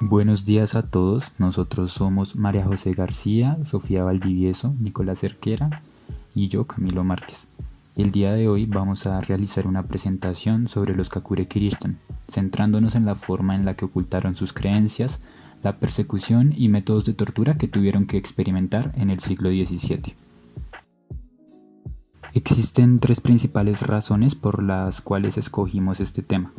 Buenos días a todos, nosotros somos María José García, Sofía Valdivieso, Nicolás Cerquera y yo, Camilo Márquez. El día de hoy vamos a realizar una presentación sobre los Kakure Kirishtan, centrándonos en la forma en la que ocultaron sus creencias, la persecución y métodos de tortura que tuvieron que experimentar en el siglo XVII. Existen tres principales razones por las cuales escogimos este tema.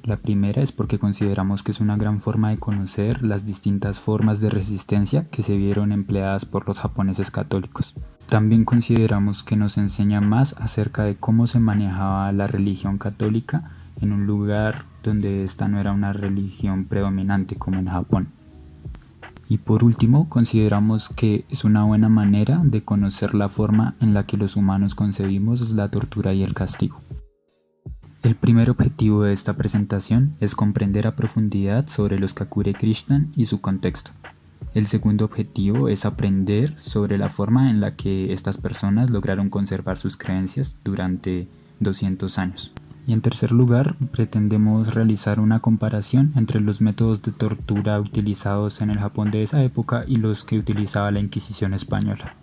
La primera es porque consideramos que es una gran forma de conocer las distintas formas de resistencia que se vieron empleadas por los japoneses católicos. También consideramos que nos enseña más acerca de cómo se manejaba la religión católica en un lugar donde esta no era una religión predominante como en Japón. Y por último, consideramos que es una buena manera de conocer la forma en la que los humanos concebimos la tortura y el castigo. El primer objetivo de esta presentación es comprender a profundidad sobre los Kakure Kirishtan y su contexto. El segundo objetivo es aprender sobre la forma en la que estas personas lograron conservar sus creencias durante 200 años. Y en tercer lugar, pretendemos realizar una comparación entre los métodos de tortura utilizados en el Japón de esa época y los que utilizaba la Inquisición española.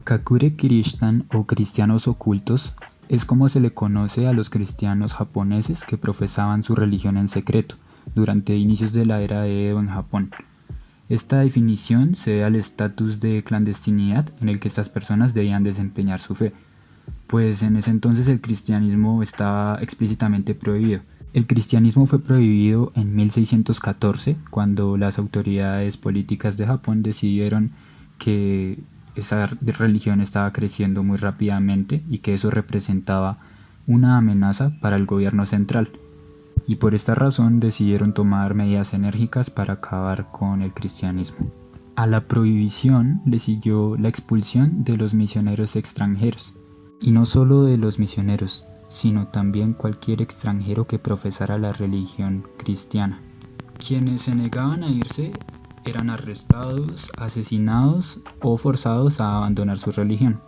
Kakure Kirishtan o cristianos ocultos es como se le conoce a los cristianos japoneses que profesaban su religión en secreto durante inicios de la era de Edo en Japón. Esta definición se debe al estatus de clandestinidad en el que estas personas debían desempeñar su fe, pues en ese entonces el cristianismo estaba explícitamente prohibido. El cristianismo fue prohibido en 1614 cuando las autoridades políticas de Japón decidieron que esa religión estaba creciendo muy rápidamente y que eso representaba una amenaza para el gobierno central. Y por esta razón decidieron tomar medidas enérgicas para acabar con el cristianismo. A la prohibición le siguió la expulsión de los misioneros extranjeros. Y no solo de los misioneros, sino también cualquier extranjero que profesara la religión cristiana. Quienes se negaban a irse eran arrestados, asesinados o forzados a abandonar su religión.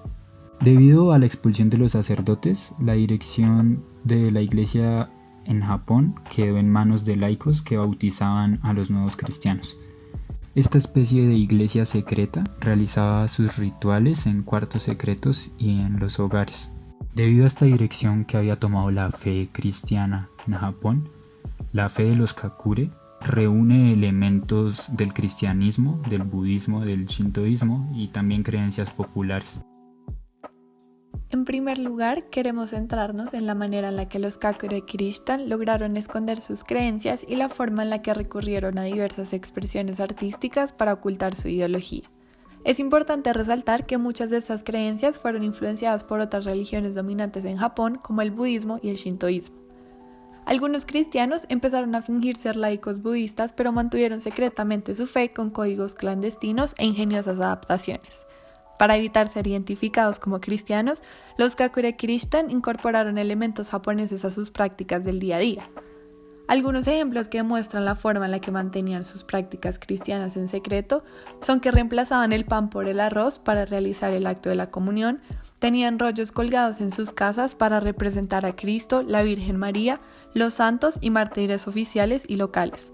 Debido a la expulsión de los sacerdotes, la dirección de la iglesia en Japón quedó en manos de laicos que bautizaban a los nuevos cristianos. Esta especie de iglesia secreta realizaba sus rituales en cuartos secretos y en los hogares. Debido a esta dirección que había tomado la fe cristiana en Japón, la fe de los Kakure reúne elementos del cristianismo, del budismo, del shintoísmo y también creencias populares. En primer lugar, queremos centrarnos en la manera en la que los Kakure Kirishtan lograron esconder sus creencias y la forma en la que recurrieron a diversas expresiones artísticas para ocultar su ideología. Es importante resaltar que muchas de estas creencias fueron influenciadas por otras religiones dominantes en Japón, como el budismo y el shintoísmo. Algunos cristianos empezaron a fingir ser laicos budistas, pero mantuvieron secretamente su fe con códigos clandestinos e ingeniosas adaptaciones. Para evitar ser identificados como cristianos, los Kakure Kirishtan incorporaron elementos japoneses a sus prácticas del día a día. Algunos ejemplos que muestran la forma en la que mantenían sus prácticas cristianas en secreto son que reemplazaban el pan por el arroz para realizar el acto de la comunión, tenían rollos colgados en sus casas para representar a Cristo, la Virgen María, los santos y mártires oficiales y locales.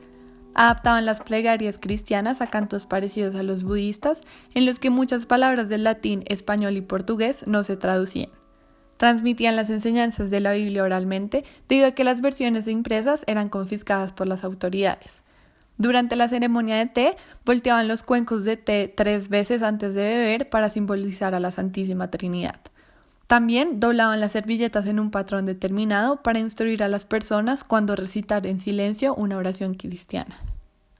Adaptaban las plegarias cristianas a cantos parecidos a los budistas, en los que muchas palabras del latín, español y portugués no se traducían. Transmitían las enseñanzas de la Biblia oralmente, debido a que las versiones impresas eran confiscadas por las autoridades. Durante la ceremonia de té, volteaban los cuencos de té 3 veces antes de beber para simbolizar a la Santísima Trinidad. También doblaban las servilletas en un patrón determinado para instruir a las personas cuando recitar en silencio una oración cristiana.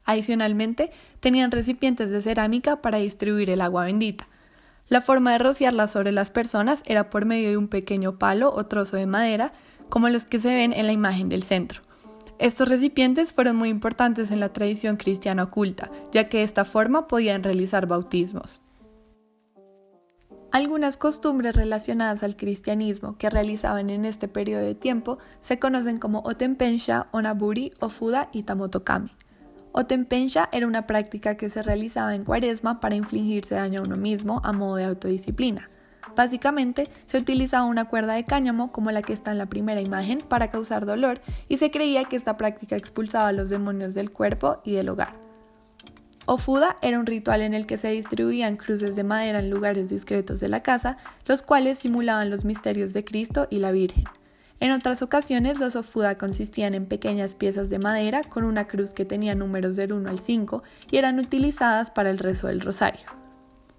Adicionalmente, tenían recipientes de cerámica para distribuir el agua bendita. La forma de rociarla sobre las personas era por medio de un pequeño palo o trozo de madera, como los que se ven en la imagen del centro. Estos recipientes fueron muy importantes en la tradición cristiana oculta, ya que de esta forma podían realizar bautismos. Algunas costumbres relacionadas al cristianismo que realizaban en este periodo de tiempo se conocen como Otempensha, Onaburi, Ofuda y Tamotokami. Otempensha era una práctica que se realizaba en Cuaresma para infligirse daño a uno mismo a modo de autodisciplina. Básicamente, se utilizaba una cuerda de cáñamo como la que está en la primera imagen para causar dolor y se creía que esta práctica expulsaba a los demonios del cuerpo y del hogar. Ofuda era un ritual en el que se distribuían cruces de madera en lugares discretos de la casa, los cuales simulaban los misterios de Cristo y la Virgen. En otras ocasiones, los ofuda consistían en pequeñas piezas de madera con una cruz que tenía números del 1 al 5 y eran utilizadas para el rezo del rosario.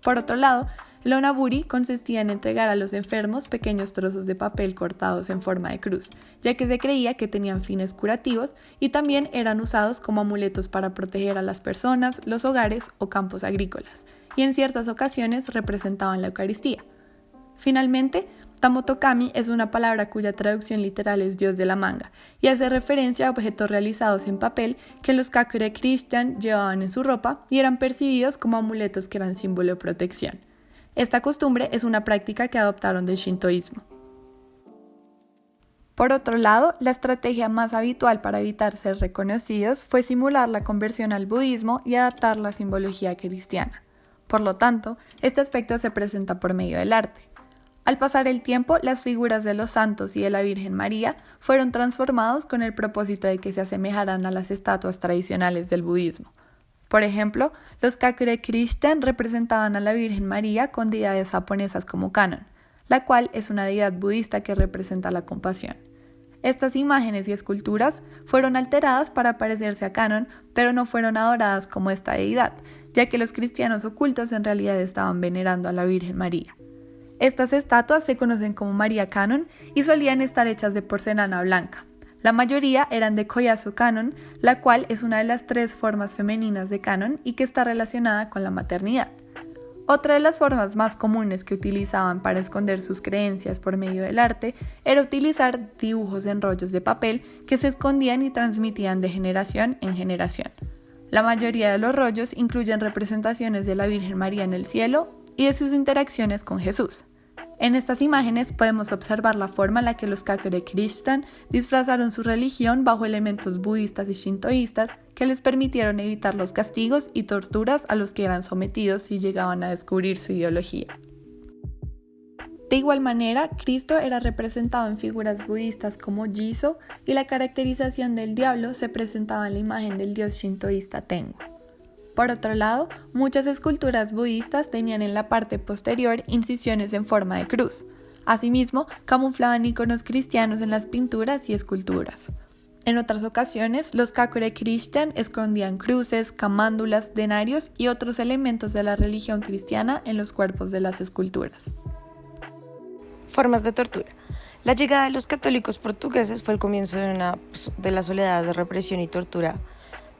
Por otro lado, el onaburi consistía en entregar a los enfermos pequeños trozos de papel cortados en forma de cruz, ya que se creía que tenían fines curativos y también eran usados como amuletos para proteger a las personas, los hogares o campos agrícolas, y en ciertas ocasiones representaban la Eucaristía. Finalmente, Tamotokami es una palabra cuya traducción literal es Dios de la manga y hace referencia a objetos realizados en papel que los Kakure Christian llevaban en su ropa y eran percibidos como amuletos que eran símbolo de protección. Esta costumbre es una práctica que adoptaron del shintoísmo. Por otro lado, la estrategia más habitual para evitar ser reconocidos fue simular la conversión al budismo y adaptar la simbología cristiana. Por lo tanto, este aspecto se presenta por medio del arte. Al pasar el tiempo, las figuras de los santos y de la Virgen María fueron transformados con el propósito de que se asemejaran a las estatuas tradicionales del budismo. Por ejemplo, los Kakure Christian representaban a la Virgen María con deidades japonesas como Kannon, la cual es una deidad budista que representa la compasión. Estas imágenes y esculturas fueron alteradas para parecerse a Kannon, pero no fueron adoradas como esta deidad, ya que los cristianos ocultos en realidad estaban venerando a la Virgen María. Estas estatuas se conocen como María Kannon y solían estar hechas de porcelana blanca. La mayoría eran de Koyasu Kannon, la cual es una de las 3 formas femeninas de Kannon y que está relacionada con la maternidad. Otra de las formas más comunes que utilizaban para esconder sus creencias por medio del arte era utilizar dibujos en rollos de papel que se escondían y transmitían de generación en generación. La mayoría de los rollos incluyen representaciones de la Virgen María en el cielo y de sus interacciones con Jesús. En estas imágenes podemos observar la forma en la que los Kakure Christian disfrazaron su religión bajo elementos budistas y shintoístas que les permitieron evitar los castigos y torturas a los que eran sometidos si llegaban a descubrir su ideología. De igual manera, Cristo era representado en figuras budistas como Jiso y la caracterización del diablo se presentaba en la imagen del dios shintoísta Tengu. Por otro lado, muchas esculturas budistas tenían en la parte posterior incisiones en forma de cruz. Asimismo, camuflaban iconos cristianos en las pinturas y esculturas. En otras ocasiones, los Kakure Christian escondían cruces, camándulas, denarios y otros elementos de la religión cristiana en los cuerpos de las esculturas. Formas de tortura. La llegada de los católicos portugueses fue el comienzo de las oleadas de represión y tortura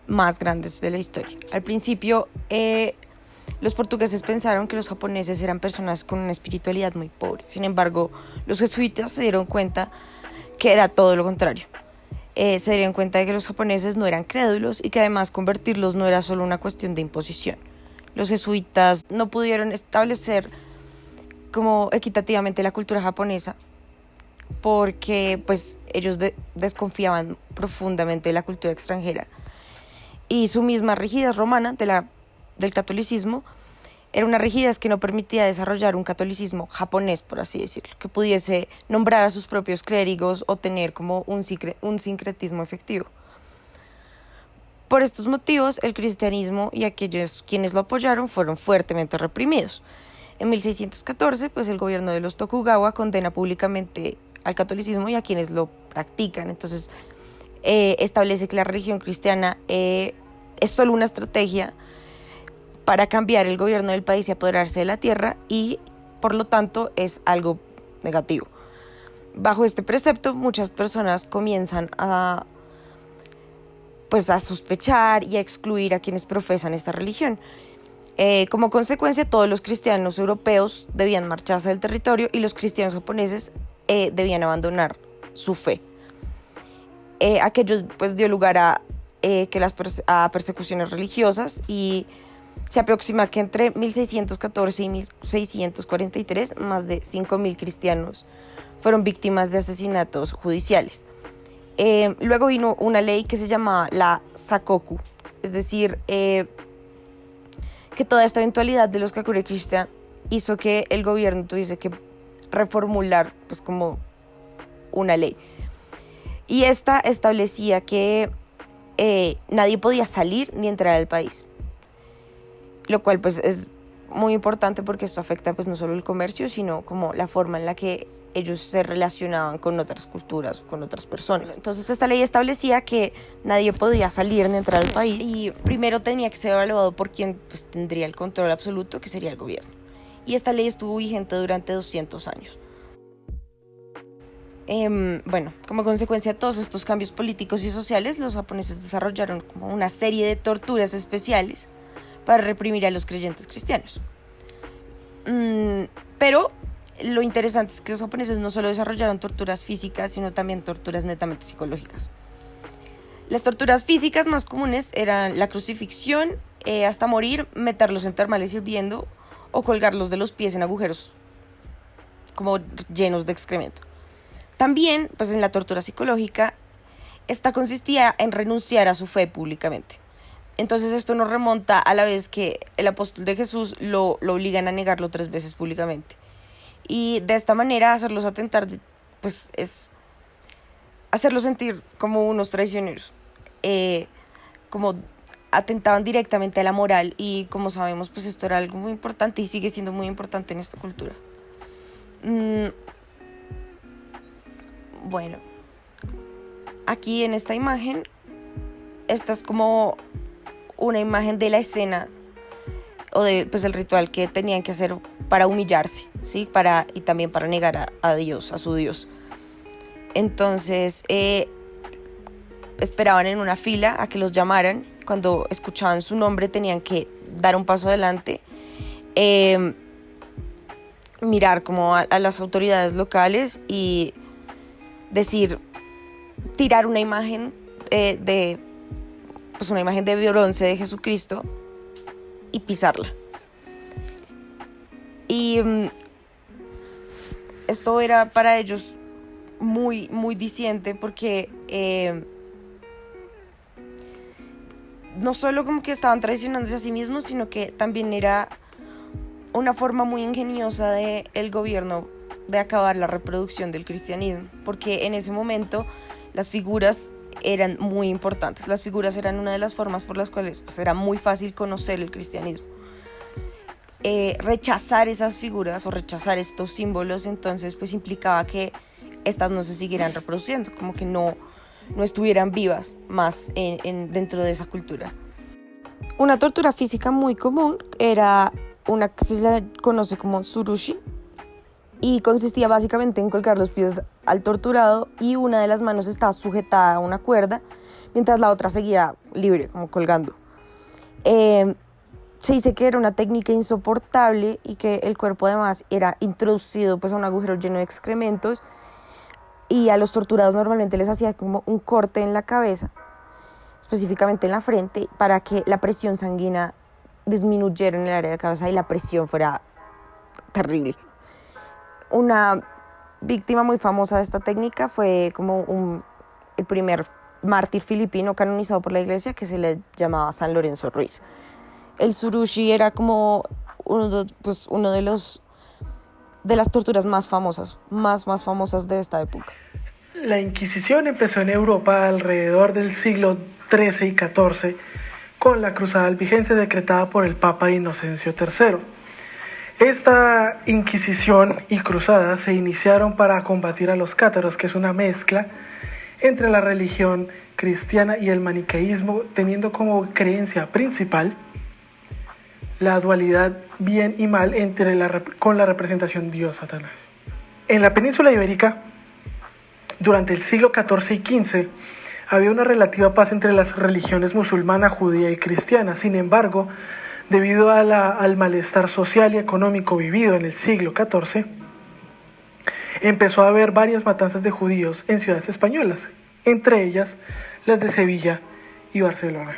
más grandes de la historia. Al principio, los portugueses pensaron que los japoneses eran personas con una espiritualidad muy pobre. Sin embargo, los jesuitas se dieron cuenta que era todo lo contrario. Se dieron cuenta de que los japoneses no eran crédulos y que además convertirlos no era solo una cuestión de imposición. Los jesuitas no pudieron establecer como equitativamente la cultura japonesa porque pues ellos desconfiaban profundamente de la cultura extranjera. Y su misma rigidez romana del catolicismo era una rigidez que no permitía desarrollar un catolicismo japonés, por así decirlo, que pudiese nombrar a sus propios clérigos o tener como un sincretismo efectivo. Por estos motivos, el cristianismo y aquellos quienes lo apoyaron fueron fuertemente reprimidos. En 1614, pues el gobierno de los Tokugawa condena públicamente al catolicismo y a quienes lo practican. Entonces, establece que la religión cristiana es solo una estrategia para cambiar el gobierno del país y apoderarse de la tierra y, por lo tanto, es algo negativo. Bajo este precepto, muchas personas comienzan a sospechar y a excluir a quienes profesan esta religión. Como consecuencia, todos los cristianos europeos debían marcharse del territorio y los cristianos japoneses debían abandonar su fe. Aquello pues dio lugar a persecuciones religiosas y se aproxima que entre 1614 y 1643 más de 5.000 cristianos fueron víctimas de asesinatos judiciales. Luego vino una ley que se llamaba la Sakoku, es decir, que toda esta eventualidad de los Kakure Christian hizo que el gobierno tuviese que reformular pues como una ley. Y esta establecía que nadie podía salir ni entrar al país, lo cual pues es muy importante porque esto afecta pues no solo el comercio, sino como la forma en la que ellos se relacionaban con otras culturas, con otras personas. Entonces esta ley establecía que nadie podía salir ni entrar al país y primero tenía que ser evaluado por quien pues tendría el control absoluto, que sería el gobierno. Y esta ley estuvo vigente durante 200 años. Bueno, como consecuencia de todos estos cambios políticos y sociales, los japoneses desarrollaron como una serie de torturas especiales para reprimir a los creyentes cristianos. Pero lo interesante es que los japoneses no solo desarrollaron torturas físicas, sino también torturas netamente psicológicas. Las torturas físicas más comunes eran la crucifixión, hasta morir, meterlos en termales hirviendo o colgarlos de los pies en agujeros como llenos de excremento. También, pues en la tortura psicológica, esta consistía en renunciar a su fe públicamente. Entonces esto nos remonta a la vez que el apóstol de Jesús lo obligan a negarlo 3 veces públicamente. Y de esta manera hacerlos atentar, pues es hacerlos sentir como unos traicioneros, como atentaban directamente a la moral, y como sabemos pues esto era algo muy importante y sigue siendo muy importante en esta cultura. Bueno, aquí en esta imagen, esta es como una imagen de la escena o de pues el ritual que tenían que hacer para humillarse, ¿sí? Y también para negar a Dios, a su Dios. Entonces esperaban en una fila a que los llamaran. Cuando escuchaban su nombre tenían que dar un paso adelante, mirar como a las autoridades locales y tirar una imagen una imagen de bronce de Jesucristo y pisarla. Y esto era para ellos muy, muy diciente porque no solo como que estaban traicionándose a sí mismos, sino que también era una forma muy ingeniosa del gobierno de acabar la reproducción del cristianismo, porque en ese momento las figuras eran muy importantes. Las figuras eran una de las formas por las cuales pues, era muy fácil conocer el cristianismo. Rechazar esas figuras o rechazar estos símbolos entonces pues implicaba que estas no se siguieran reproduciendo, como que no estuvieran vivas más dentro de esa cultura. Una tortura física muy común era una que se le conoce como tsurushi, y consistía básicamente en colgar los pies al torturado y una de las manos estaba sujetada a una cuerda mientras la otra seguía libre, como colgando. Se dice que era una técnica insoportable y que el cuerpo además era introducido pues, a un agujero lleno de excrementos, y a los torturados normalmente les hacía como un corte en la cabeza, específicamente en la frente, para que la presión sanguínea disminuyera en el área de la cabeza y la presión fuera terrible. Una víctima muy famosa de esta técnica fue como el primer mártir filipino canonizado por la iglesia, que se le llamaba San Lorenzo Ruiz. El tsurushi era como uno de las torturas más famosas de esta época. La Inquisición empezó en Europa alrededor del siglo XIII y XIV con la Cruzada Albigense decretada por el Papa Inocencio III. Esta Inquisición y Cruzada se iniciaron para combatir a los cátaros, que es una mezcla entre la religión cristiana y el maniqueísmo, teniendo como creencia principal la dualidad bien y mal con la representación Dios-Satanás. En la península ibérica, durante el siglo XIV y XV, había una relativa paz entre las religiones musulmana, judía y cristiana. Sin embargo, debido al malestar social y económico vivido en el siglo XIV, empezó a haber varias matanzas de judíos en ciudades españolas, entre ellas las de Sevilla y Barcelona.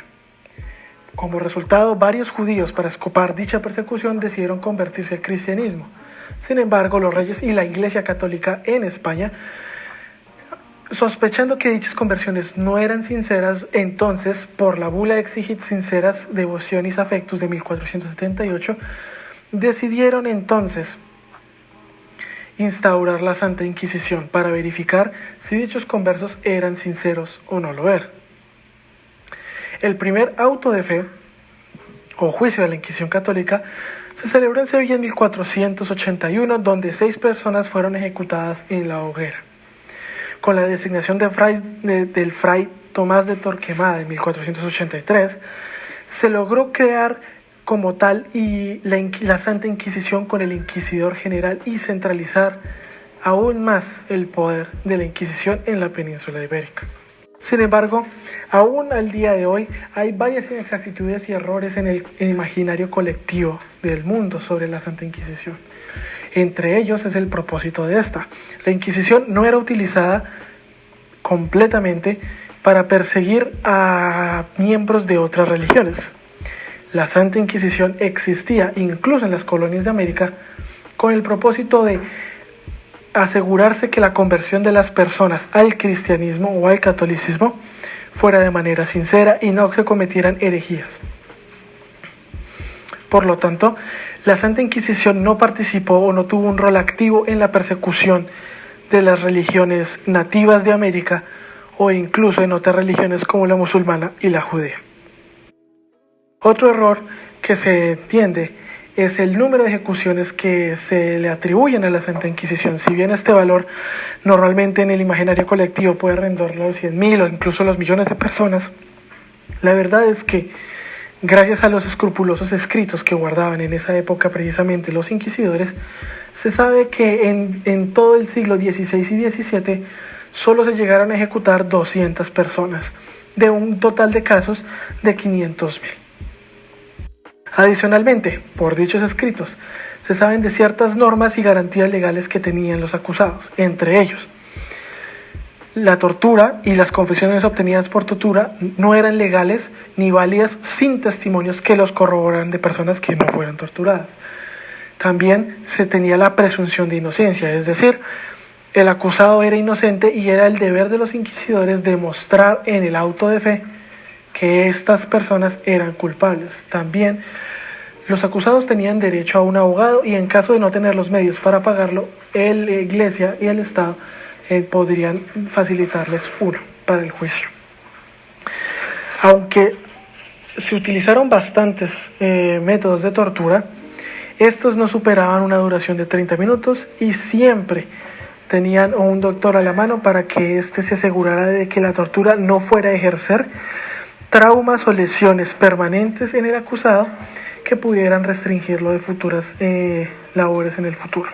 Como resultado, varios judíos, para escapar dicha persecución, decidieron convertirse al cristianismo. Sin embargo, los reyes y la Iglesia Católica en España, sospechando que dichas conversiones no eran sinceras, entonces, por la bula Exigit Sinceras Devotionis Affectus de 1478, decidieron entonces instaurar la Santa Inquisición para verificar si dichos conversos eran sinceros o no lo eran. El primer auto de fe o juicio de la Inquisición católica se celebró en Sevilla en 1481, donde 6 personas fueron ejecutadas en la hoguera. Con la designación del fray Tomás de Torquemada en 1483, se logró crear como tal y la Santa Inquisición con el Inquisidor General y centralizar aún más el poder de la Inquisición en la península ibérica. Sin embargo, aún al día de hoy hay varias inexactitudes y errores en el imaginario colectivo del mundo sobre la Santa Inquisición. Entre ellos es el propósito de esta. La Inquisición no era utilizada completamente para perseguir a miembros de otras religiones. La Santa Inquisición existía incluso en las colonias de América con el propósito de asegurarse que la conversión de las personas al cristianismo o al catolicismo fuera de manera sincera y no se cometieran herejías. Por lo tanto, la Santa Inquisición no participó o no tuvo un rol activo en la persecución de las religiones nativas de América o incluso en otras religiones como la musulmana y la judía. Otro error que se entiende es el número de ejecuciones que se le atribuyen a la Santa Inquisición. Si bien este valor normalmente en el imaginario colectivo puede rondar los 100.000 o incluso los millones de personas, la verdad es que gracias a los escrupulosos escritos que guardaban en esa época precisamente los inquisidores, se sabe que en todo el siglo XVI y XVII solo se llegaron a ejecutar 200 personas, de un total de casos de 500.000. Adicionalmente, por dichos escritos, se saben de ciertas normas y garantías legales que tenían los acusados, entre ellos, la tortura y las confesiones obtenidas por tortura no eran legales ni válidas sin testimonios que los corroboraran de personas que no fueran torturadas. También se tenía la presunción de inocencia, es decir, el acusado era inocente y era el deber de los inquisidores demostrar en el auto de fe que estas personas eran culpables. También los acusados tenían derecho a un abogado y en caso de no tener los medios para pagarlo, la Iglesia y el Estado podrían facilitarles uno para el juicio. Aunque se utilizaron bastantes métodos de tortura, estos no superaban una duración de 30 minutos y siempre tenían un doctor a la mano para que éste se asegurara de que la tortura no fuera a ejercer traumas o lesiones permanentes en el acusado que pudieran restringirlo de futuras labores en el futuro.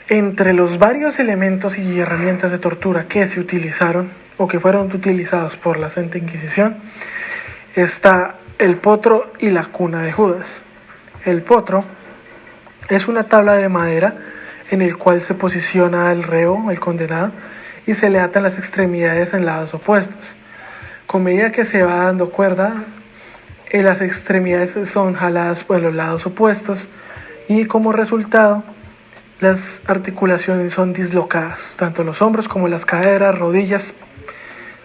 Entre los varios elementos y herramientas de tortura que se utilizaron o que fueron utilizados por la Santa Inquisición está el potro y la cuna de Judas. El potro es una tabla de madera en el cual se posiciona el reo, el condenado, y se le atan las extremidades en lados opuestos. Con medida que se va dando cuerda, las extremidades son jaladas por los lados opuestos y como resultado las articulaciones son dislocadas, tanto los hombros como las caderas, rodillas,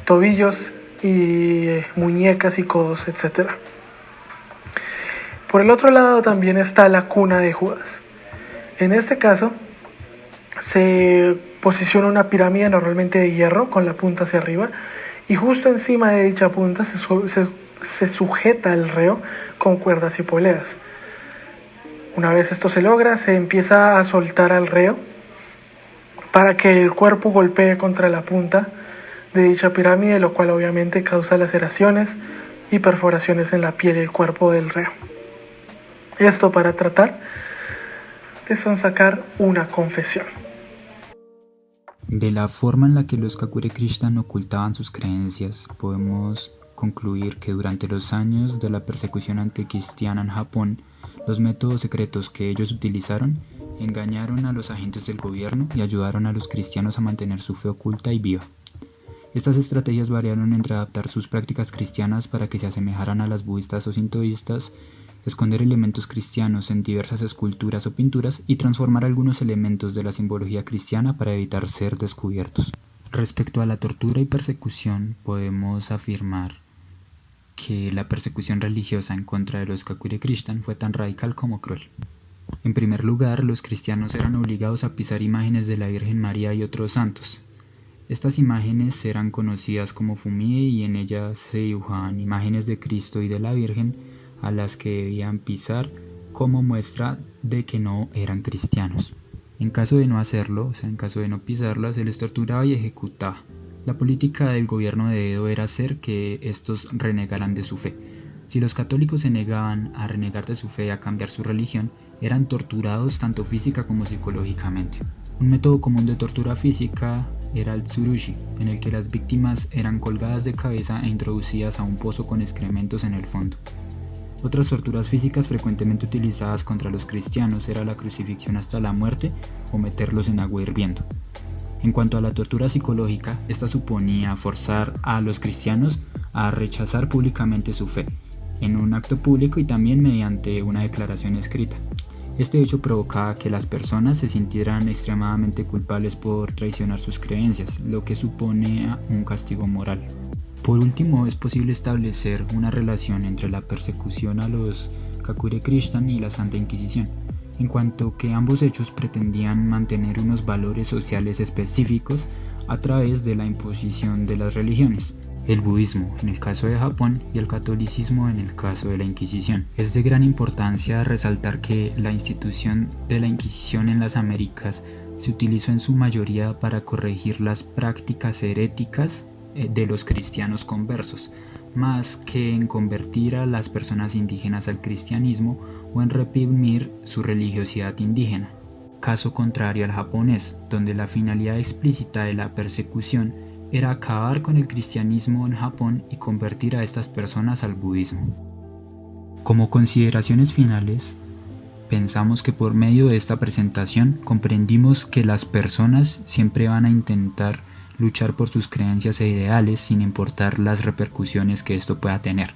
tobillos y muñecas y codos, etc. Por el otro lado también está la cuna de Judas. En este caso se posiciona una pirámide normalmente de hierro con la punta hacia arriba y justo encima de dicha punta se sujeta el reo con cuerdas y poleas. Una vez esto se logra, se empieza a soltar al reo para que el cuerpo golpee contra la punta de dicha pirámide, lo cual obviamente causa laceraciones y perforaciones en la piel y el cuerpo del reo. Esto para tratar de sonsacar una confesión. De la forma en la que los Kakure Krishnan ocultaban sus creencias, podemos concluir que durante los años de la persecución anticristiana en Japón, los métodos secretos que ellos utilizaron engañaron a los agentes del gobierno y ayudaron a los cristianos a mantener su fe oculta y viva. Estas estrategias variaron entre adaptar sus prácticas cristianas para que se asemejaran a las budistas o sintoístas, esconder elementos cristianos en diversas esculturas o pinturas y transformar algunos elementos de la simbología cristiana para evitar ser descubiertos. Respecto a la tortura y persecución, podemos afirmar que la persecución religiosa en contra de los Kakure Krishnan fue tan radical como cruel. En primer lugar, los cristianos eran obligados a pisar imágenes de la Virgen María y otros santos. Estas imágenes eran conocidas como fumie y en ellas se dibujaban imágenes de Cristo y de la Virgen a las que debían pisar como muestra de que no eran cristianos. En caso de no hacerlo, o sea, en caso de no pisarlas, se les torturaba y ejecutaba. La política del gobierno de Edo era hacer que estos renegaran de su fe. Si los católicos se negaban a renegar de su fe y a cambiar su religión, eran torturados tanto física como psicológicamente. Un método común de tortura física era el tsurushi, en el que las víctimas eran colgadas de cabeza e introducidas a un pozo con excrementos en el fondo. Otras torturas físicas frecuentemente utilizadas contra los cristianos era la crucifixión hasta la muerte o meterlos en agua hirviendo. En cuanto a la tortura psicológica, esta suponía forzar a los cristianos a rechazar públicamente su fe, en un acto público y también mediante una declaración escrita. Este hecho provocaba que las personas se sintieran extremadamente culpables por traicionar sus creencias, lo que supone un castigo moral. Por último, es posible establecer una relación entre la persecución a los Kakure Krishnan y la Santa Inquisición, en cuanto que ambos hechos pretendían mantener unos valores sociales específicos a través de la imposición de las religiones. El budismo en el caso de Japón y el catolicismo en el caso de la Inquisición. Es de gran importancia resaltar que la institución de la Inquisición en las Américas se utilizó en su mayoría para corregir las prácticas heréticas de los cristianos conversos, más que en convertir a las personas indígenas al cristianismo o en reprimir su religiosidad indígena. Caso contrario al japonés, donde la finalidad explícita de la persecución era acabar con el cristianismo en Japón y convertir a estas personas al budismo. Como consideraciones finales, pensamos que por medio de esta presentación comprendimos que las personas siempre van a intentar luchar por sus creencias e ideales sin importar las repercusiones que esto pueda tener.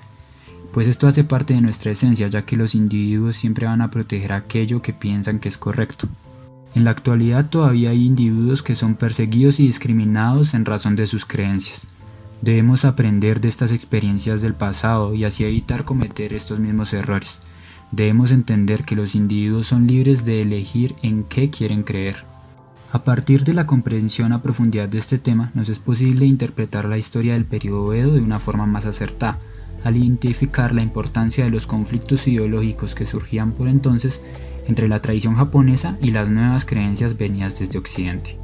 Pues esto hace parte de nuestra esencia, ya que los individuos siempre van a proteger aquello que piensan que es correcto. En la actualidad todavía hay individuos que son perseguidos y discriminados en razón de sus creencias. Debemos aprender de estas experiencias del pasado y así evitar cometer estos mismos errores. Debemos entender que los individuos son libres de elegir en qué quieren creer. A partir de la comprensión a profundidad de este tema, nos es posible interpretar la historia del periodo Edo de una forma más acertada, al identificar la importancia de los conflictos ideológicos que surgían por entonces entre la tradición japonesa y las nuevas creencias venidas desde Occidente.